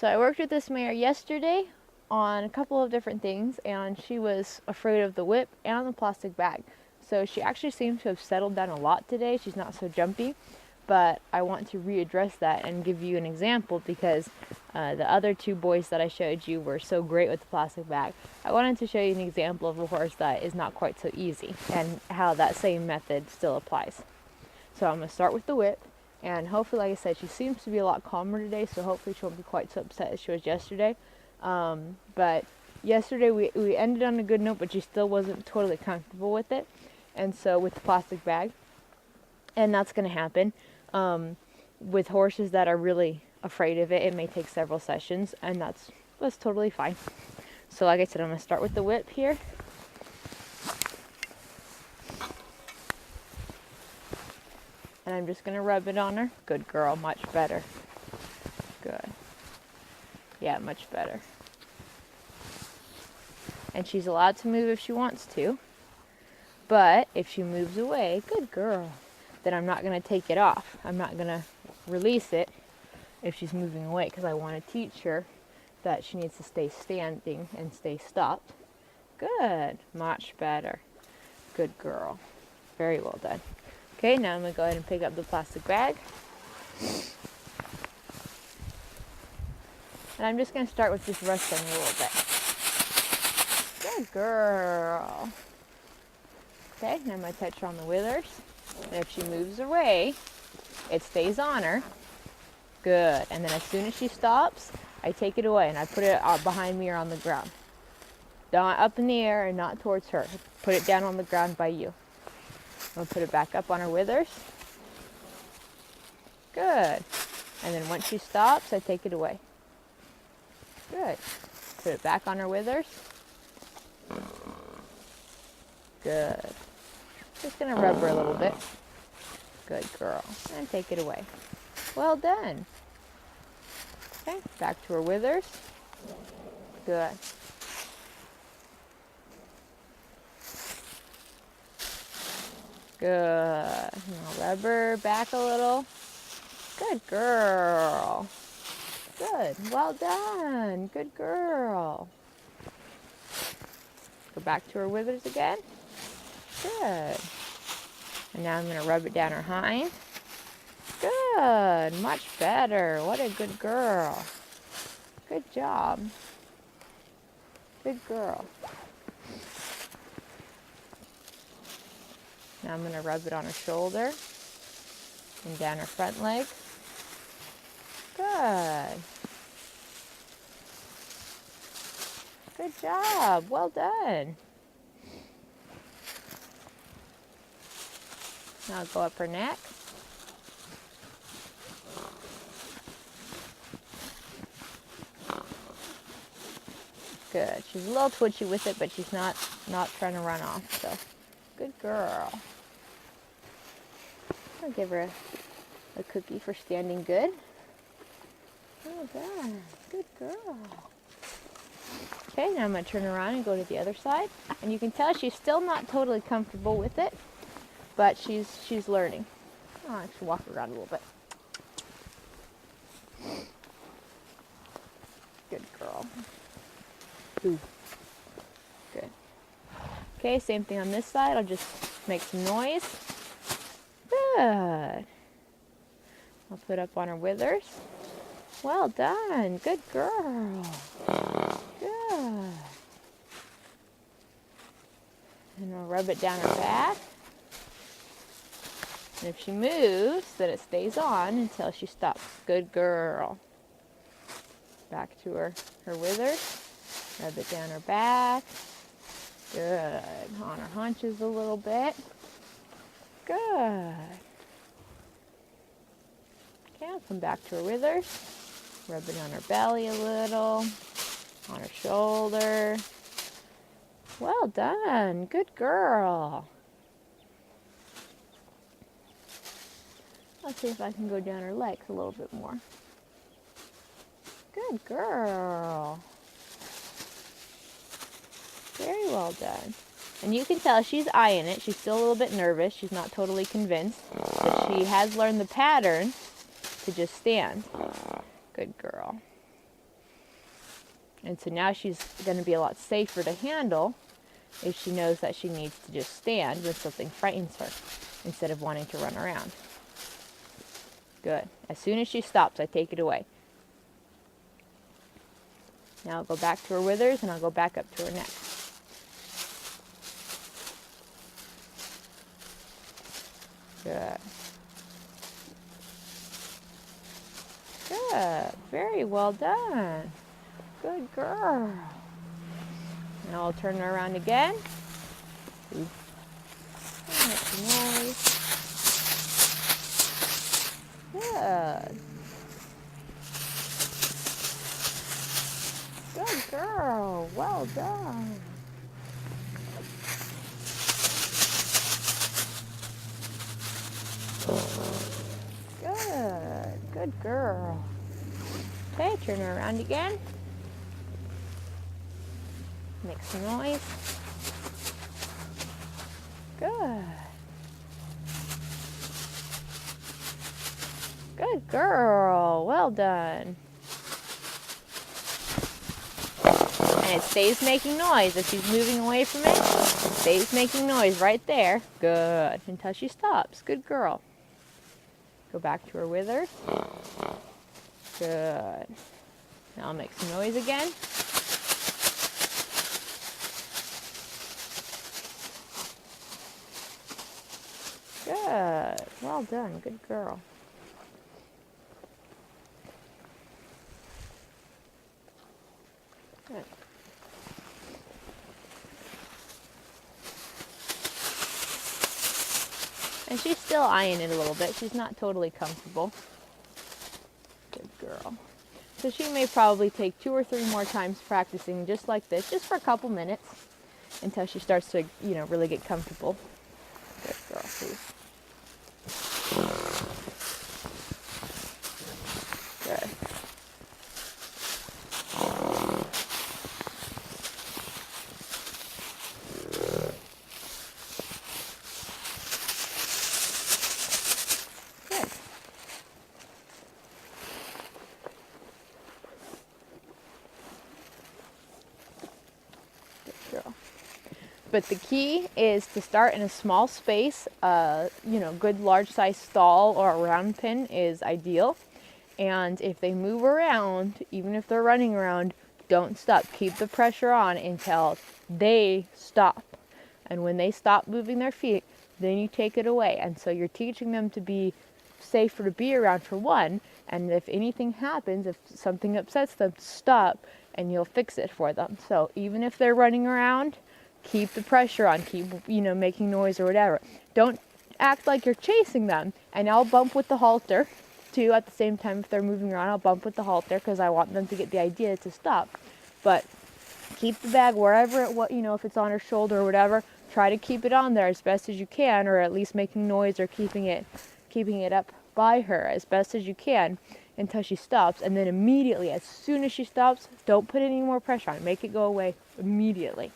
So I worked with this mare yesterday on a couple of different things, and she was afraid of the whip and the plastic bag. So she actually seems to have settled down a lot today. She's not so jumpy, but I want to readdress that and give you an example because the other two boys that I showed you were so great with the plastic bag. I wanted to show you an example of a horse that is not quite so easy and how that same method still applies. So I'm going to start with the whip, and hopefully, like I said, she seems to be a lot calmer today, so hopefully she won't be quite so upset as she was yesterday. But yesterday we ended on a good note, but she still wasn't totally comfortable with it, and so with the plastic bag, and that's going to happen. With horses that are really afraid of it, it may take several sessions, and that's totally fine. So like I said, I'm going to start with the whip here. And I'm just going to rub it on her. Good girl, much better. Good. Yeah, much better. And she's allowed to move if she wants to. But if she moves away, good girl, then I'm not going to take it off. I'm not going to release it if she's moving away because I want to teach her that she needs to stay standing and stay stopped. Good. Much better. Good girl. Very well done. Okay, now I'm going to go ahead and pick up the plastic bag. And I'm just going to start with just resting a little bit. Good girl. Okay, now I'm going to touch her on the withers. And if she moves away, it stays on her. Good. And then as soon as she stops, I take it away and I put it behind me or on the ground. Not up in the air and not towards her. Put it down on the ground by you. I'm going to put it back up on her withers. Good. And then once she stops, I take it away. Good. Put it back on her withers. Good. Just going to rub her a little bit. Good girl. And take it away. Well done. Okay, back to her withers. Good. Good. Now rub her back a little. Good girl. Good. Well done. Good girl. Go back to her withers again. Good. And now I'm going to rub it down her hind. Good. Much better. What a good girl. Good job. Good girl. Now I'm going to rub it on her shoulder and down her front leg. Good. Good job. Well done. Now I'll go up her neck. Good. She's a little twitchy with it, but she's not trying to run off. So, good girl. I'll give her a cookie for standing good. Oh, good. Good girl. Okay, now I'm going to turn around and go to the other side. And you can tell she's still not totally comfortable with it, but she's learning. I'll actually walk around a little bit. Good girl. Ooh. Good. Okay, same thing on this side. I'll just make some noise. Good. I'll put up on her withers. Well done. Good girl. Good. And I'll rub it down her back. And if she moves, then it stays on until she stops. Good girl. Back to her withers. Rub it down her back. Good. On her haunches a little bit. Good. Okay, I'll come back to her withers. Rub it on her belly a little. On her shoulder. Well done. Good girl. Let's see if I can go down her legs a little bit more. Good girl. Very well done. And you can tell she's eyeing it. She's still a little bit nervous. She's not totally convinced. But she has learned the pattern to just stand. Good girl. And so now she's going to be a lot safer to handle if she knows that she needs to just stand when something frightens her instead of wanting to run around. Good. As soon as she stops, I take it away. Now I'll go back to her withers and I'll go back up to her neck. Good. Good. Very well done. Good girl. Now I'll turn her around again. Make some noise. Good. Good girl. Well done. Good. Good girl. Okay, turn her around again. Make some noise. Good. Good girl. Well done. And it stays making noise. If she's moving away from it, it stays making noise right there. Good. Until she stops. Good girl. Go back to her wither. Good. Now I'll make some noise again. Good. Well done. Good girl. Good. And she's still eyeing it a little bit. She's not totally comfortable. Good girl. So she may probably take 2 or 3 more times practicing just like this, just for a couple minutes, until she starts to, really get comfortable. Good girl, please. Good. Good. Good girl. But the key is to start in a small space. Good large size stall or a round pen is ideal. And if they move around, even if they're running around, don't stop. Keep the pressure on until they stop. And when they stop moving their feet, then you take it away. And so you're teaching them to be safer to be around, for one. And if anything happens, if something upsets them, stop and you'll fix it for them. So even if they're running around, keep the pressure on. Keep, making noise or whatever. Don't act like you're chasing them. And I'll bump with the halter too at the same time. If they're moving around, I'll bump with the halter because I want them to get the idea to stop. But keep the bag wherever if it's on her shoulder or whatever, try to keep it on there as best as you can, or at least making noise or keeping it up by her as best as you can until she stops. And then immediately, as soon as she stops, don't put any more pressure on it. Make it go away immediately.